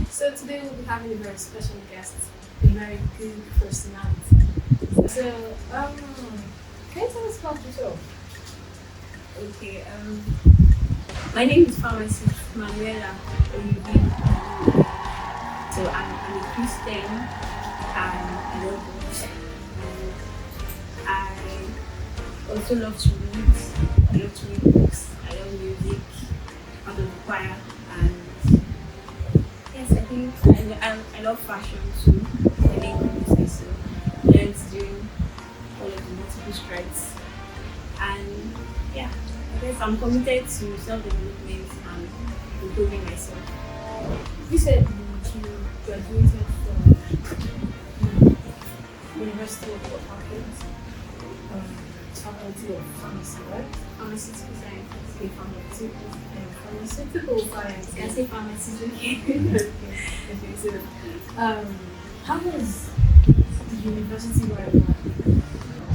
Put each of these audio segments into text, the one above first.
So today we'll be having a very special guest, a very good personality. So, can you tell us about yourself? Okay, my name is Pharmacist Manuella. So I'm a Christian and I love God. And I also love to read. I love to read books. I love music. Out of the choir. And yes, I think I love fashion too. I think I also learned during all of the multiple strikes. And yeah, I guess I'm committed to self-development and improving myself. You said you graduated from University of Port Harcourt, Faculty of Pharmacy, right? Pharmaceutical science. Say pharmaceutical. Pharmaceutical science. Can I say pharmacy? Okay. Okay, so how was the university right now?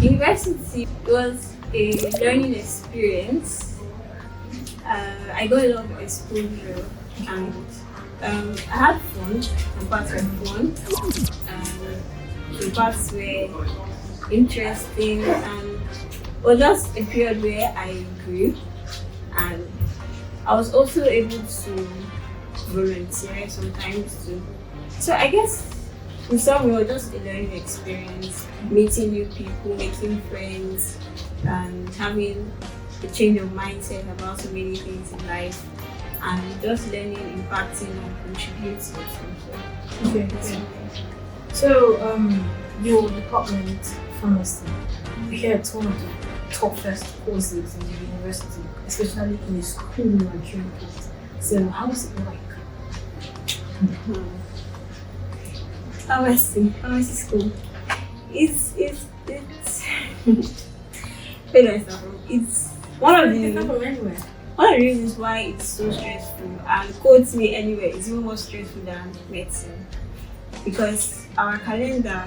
University was a learning experience. I got a lot of exposure and I had fun. Some parts were fun. Some parts were interesting and it was just a period where I grew and I was also able to volunteer sometimes too. So I guess in some way it was just a learning experience, meeting new people, making friends and having a change of mindset about so many things in life and just learning, impacting and contributing to something. Okay. So your department, pharmacy, we hear it's one of the toughest courses in the university, especially in a school like Uniport. So how is it like? Pharmacy school. It's where do I start from? It's one of It's not the from anywhere. one of the reasons why it's so stressful and quote me anyway, it's even more stressful than medicine because our calendar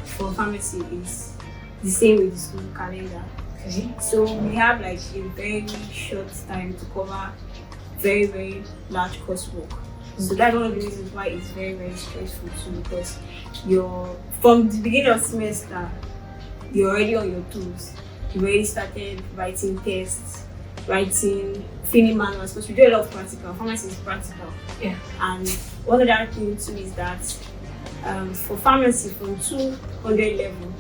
for pharmacy is the same with the school calendar. Okay. So we have like a very short time to cover very, very large coursework. So that's one of the reasons why it's very, very stressful too because you're from the beginning of semester, you're already on your toes. You already started writing tests, filling manuals, because we do a lot of practical. Pharmacy is practical. Yeah. And one other thing too is that for pharmacy from 200 level,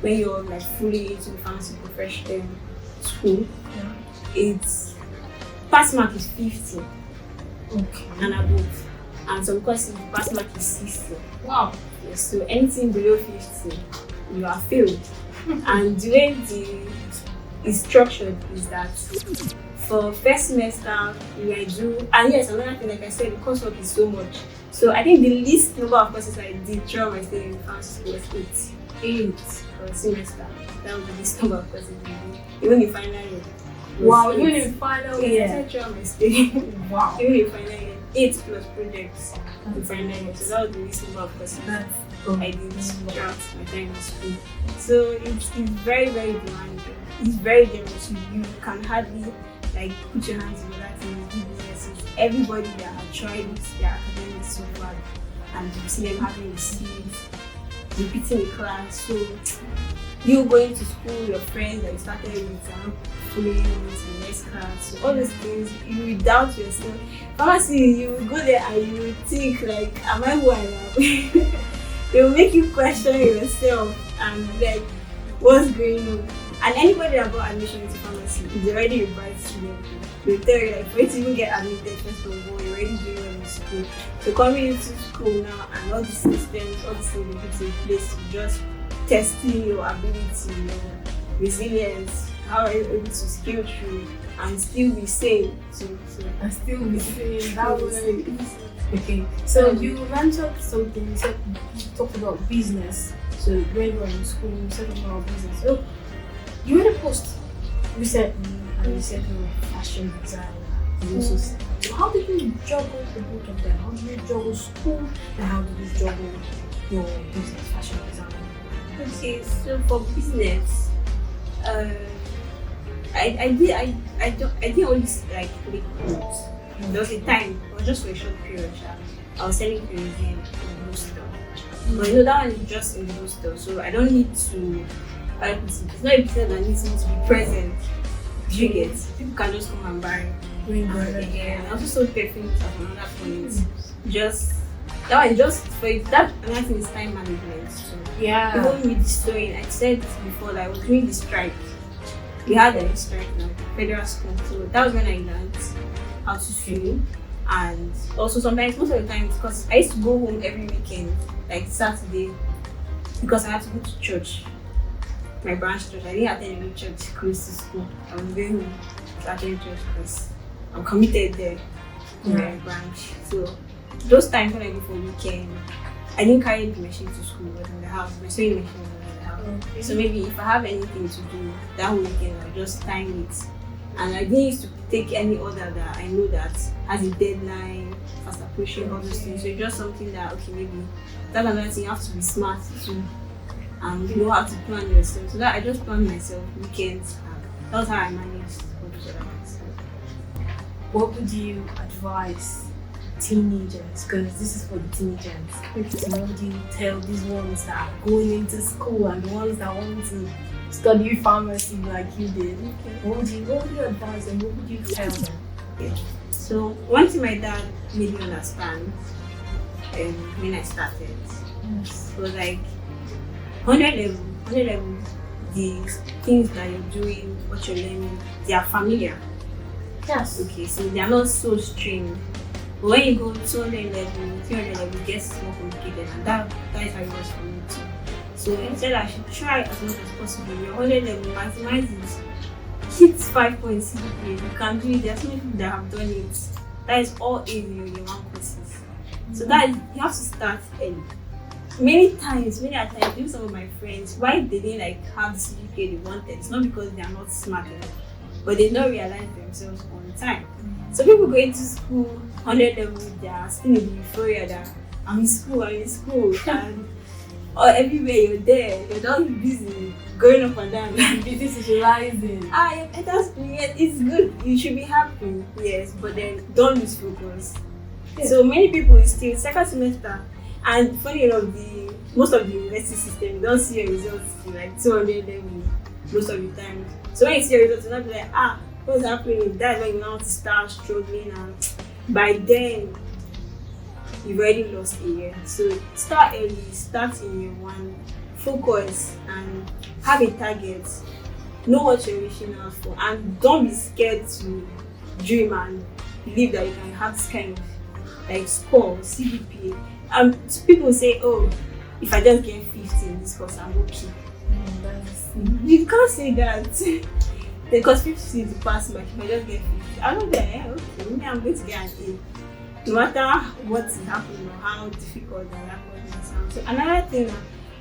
when you're like fully into the pharmacy profession school, it's pass mark is 50 and above. And some courses the pass mark is 60. Wow. Yes, so anything below 50, you are failed. And the way it's structured is that for first semester you might do, and yes, another thing, like I said, the coursework is so much. So I think the least number of courses I did throughout my stay in pharmacy school was 8 for a semester. That was the least number of courses I did. Even in final year. Wow, even in final year. Yes, I said throughout my stay. Wow. Even in final year. 8 plus projects in final year. So that was the least number of courses I did throughout my time in school. So it's very, very demanding. It's very dangerous. You can hardly like put your hands in other things, do businesses. Everybody that had tried their academics so far and you see them having receipts, repeating the class. So you going to school, your friends that you started with are not following you to the next class. So all those things, you will doubt yourself. Pharmacy, you will go there and you will think like, am I who I am? It will make you question yourself and like, what's going on? And anybody that got admission into pharmacy is already a bright student. They tell you like, for you to even get admitted, first of all, you're already doing well in school. So coming into school now and all these systems, all these things they put in place, just testing your ability, your resilience, how are you able to scale through and still be sane. And still be saying that was okay. So you mentioned something, you said you talked about business. So when you were in school, you said about business. So you made a post recently and you said you were fashion designer. You also said, so how did you juggle the both of them? How did you juggle school and how did you juggle your business, fashion design? Okay, so for business, I didn't only like make clothes. There was a time, it was just for a short period, I was selling kerosene in the hostel. But that one is just in the hostel, so I don't need to. It's not a business that needs me to be present. Do you get? People can just come and buy. And I also sold perfume at another point. Just that one, just for that. Another thing is time management. So even with the story, I said before that I was doing the strike. We had a strike now, federal school. So that was when I learned how to swim. And also sometimes, most of the time, because I used to go home every weekend, like Saturday, because I had to go to church, my branch church. I didn't attend any church close to school. I was going home to attend church because I'm committed there to my branch. So those times when I go for weekend, I didn't carry the machine to school, but in the house, my sewing machine was in the house. Okay. So maybe if I have anything to do that weekend, I'll just time it. And I didn't used to take any order that I know that has a deadline, fast approaching, all those things. So it's just something that, okay, maybe that's another thing, you have to be smart too. And you know how to plan yourself. So that I just planned myself weekends. That was how I managed all those other things. What would you advise teenagers? Because this is for the teenagers. So what would you tell these ones that are going into school and the ones that want to study pharmacy like you did? What would you advise them? What would you tell them? So one thing my dad made me understand when I started was like 100 level, the things that you're doing, what you're learning, they are familiar. Yes. Okay, so they are not so strange. But when you go 200 level, 300 level, it gets more complicated, and that is how it was for me too. So instead, I should try as much as possible. Your 100 level, maximize it. Hit 5 points CGPA. You can do it. There are so many people that have done it. That is all in your year 1 courses. So that is, you have to start early. Many times, even some of my friends, why they didn't have the CGPA they wanted, it's not because they are not smart enough, but they don't realize themselves on time. So people go into school, 100 level, they are still in the euphoria that I'm in school, and or everywhere you're there, you're just busy going up and down. Busy socializing. It's good. You should be happy, yes, but then don't lose focus. Yeah. So many people is still second semester, and funny enough, most of the university system, you don't see your results in like 200 level most of the time. So when you see your results, you're not be like, what's happening? That's when you want to start struggling, and by then you've already lost a year. So start early, start in year 1, focus and have a target. Know what you're reaching out for, and don't be scared to dream and believe that you can have this kind of score, CGPA. People say, if I just get 50 in this course, I'm okay. You can't say that. Because 50 is the pass mark. If I just get 50, I'm not there. Okay, maybe I'm going to get an A. No matter what is happening or how difficult that might sound. So another thing,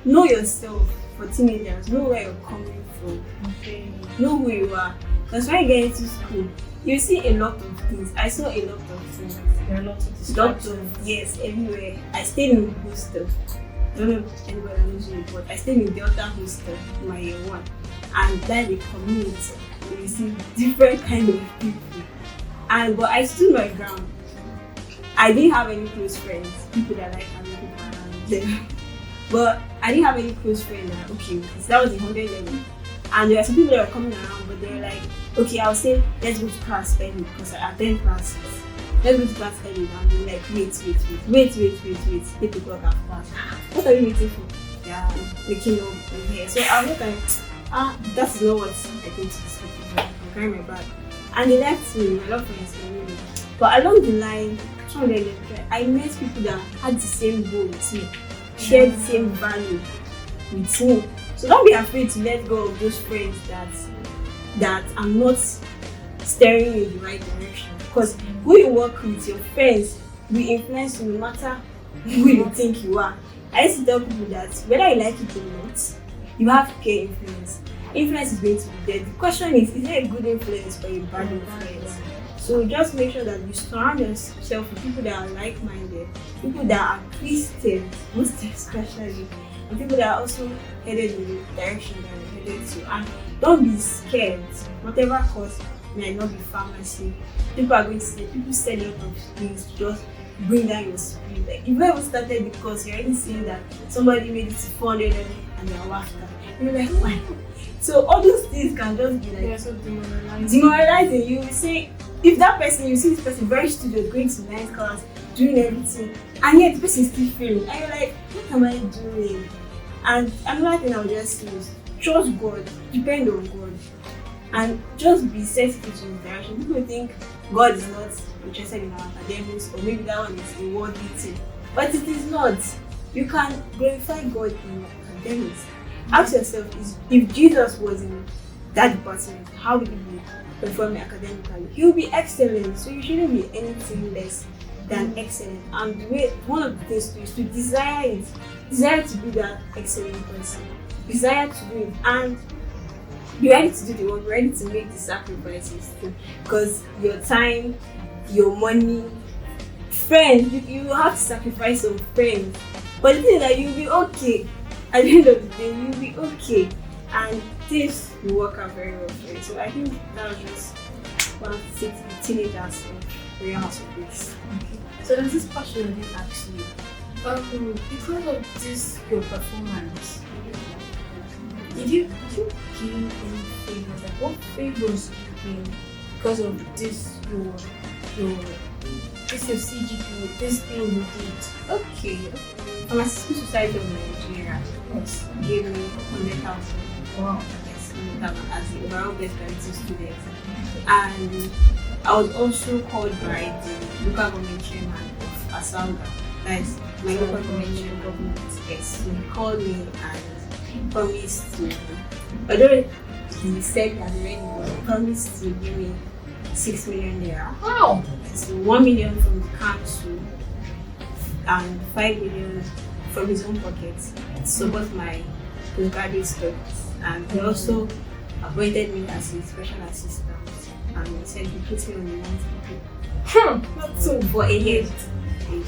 know yourself for teenagers. Know where you're coming from. Okay. Know who you are. Because when you get into school, you see a lot of things. I saw a lot of things. There are lots of yes, everywhere. I stayed in the hostel. I don't know if anybody knows Uniport. I stayed in Delta hostel in my year 1. And that's a community. You see different kind of people. But I stood my ground. I didn't have any close friends, people that like having people around them. But I didn't have any close friends that, okay, so that was the 100 level. And there were some people that were coming around, but they were like, okay, I'll say, let's go to class early because I attend classes. Let's go to class early. And they're like, wait. 8 o'clock after class. What are you waiting for? Yeah, making up in here. So I was like, that's not what I think to this people. I'm carrying my bag. And they left me, my love friends came me. But along the line, I met people that had the same goal with me, shared the same value with me. So don't be afraid to let go of those friends that are not steering you in the right direction. Because who you work with, your friends, will influence you no matter who you think you are. I used to tell people that whether you like it or not, you have to get influence. Influence is going to be there. The question is there a good influence or a bad influence? So just make sure that you surround yourself with people that are like-minded, people that are Christians, most especially, and people that are also headed in the direction that you're headed to. And don't be scared, whatever course might not be pharmacy. People are going to say, people sell a lot of things to just bring down your spirit. Like, you've never started because you're already seeing that somebody made it to 400 level and they're after. You're like, why? So all those things can just be like so demoralizing. You will say, if that person, you see this person very studious, going to nice class, doing everything, and yet the person is still failing, and you're like, what am I doing? And another thing I'll just say is, trust God, depend on God, and just be sensitive to His direction. People think God is not interested in our academics, or maybe that one is a worldly thing, but it is not. You can glorify God in your academics. Ask yourself, if Jesus was in that department, how would he be performing academically? He will be excellent, so you shouldn't be anything less than excellent. And one of the things is to desire it. Desire to be that excellent person. Desire to do it, and be ready to do the work, ready to make the sacrifices too. Because your time, your money, friends, you have to sacrifice some friends. But the thing is that you'll be okay. At the end of the day, you'll be okay. And this will work out very well for you. So I think that was just one of the teenagers of Real House of This. Okay. So there's this question I didn't ask you. Because of this, your performance, did you gain any favors? Like, what favors did you gain because of this, your CGPA, this thing you did? Okay. Pharmaceutical Society of Nigeria gave me 100,000. Wow. Yes, 100,000 as the overall best quality student. And I was also called by the local government chairman of Asalga. That is my local government chairman. Yes, so he called me and promised to, although he said he had already but he promised to give me 6 million naira. Wow! So 1 million from the council and 5 million from his own pocket to support my postgraduate studies. And he also appointed me as his special assistant, and he said he put me on the monthly pay. Not so For a year.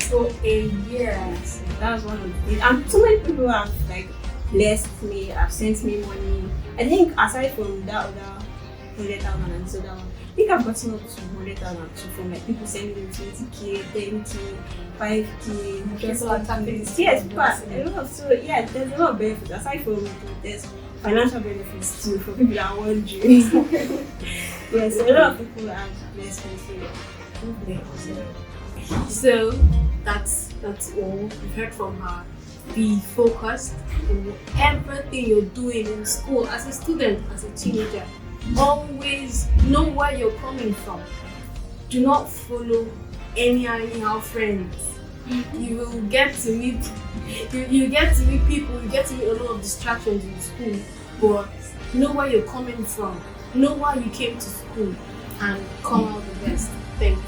For a year. Yes, that was one of the things. And so many people have like blessed me, have sent me money. I think aside from that other 100,000 and this other one, I think I've gotten up to 100,000 from like people sending me 20k, 10k, 5k, just like yes, but a lot of, so yeah, there's a lot of benefits aside from there's financial benefits too for people that are wondering. Yes, a lot of people have blessed me. So that's all we've heard from her. Be focused on everything you're doing in school as a student, as a teenager. Always know where you're coming from. Do not follow anyhow friends. You will get to meet you get to meet people, you get to meet a lot of distractions in school, but know where you're coming from, know why you came to school, and come out the best. Thank you.